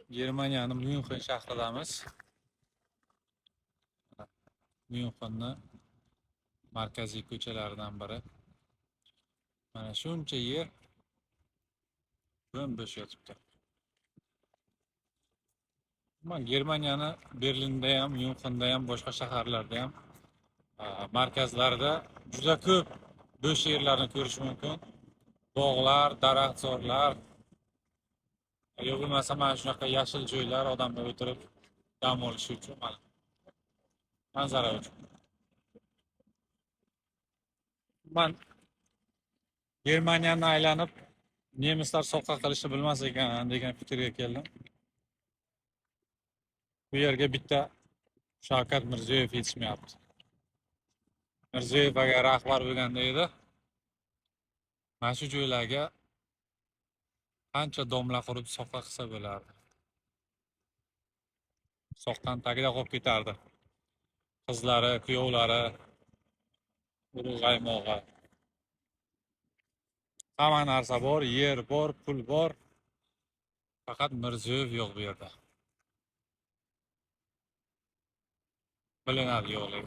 Germaniyaning Myunxen shahridamiz. Myunxenning markaziy ko'chalaridan biri. Mana shuncha yer bo'sh yotibdi. Germaniyani Berlinda ham, Myunxenda ham, boshqa shaharlarda ham markazlarida juda ko'p bo'sh yerlarni ko'rish mumkin. Bog'lar, daraxtzorlar, yo bo'lmasa mana shunaqa yashil joylar, odamlar o'tirib dam olish uchun, mana manzara uchun. Men Germaniyani aylanib, nemislar sovqa qilishni bilmas ekan degan fikrga keldim. Bu yerga bitta Shavkat Mirziyoyev yetishmayapti. Mirziyoyev agar rahbar bo'lganda edi, mana shu joylarga qancha domla qurib sovqa qilsa bo'lardi. Soqdan tagida qolib ketardi. Qizlari, kuyovlari, urug'aymog'i. Hamma narsa bor, yer bor, pul bor. Faqat Mirziyoyev yo'q bu yerda. Bilinadi yo'qligi.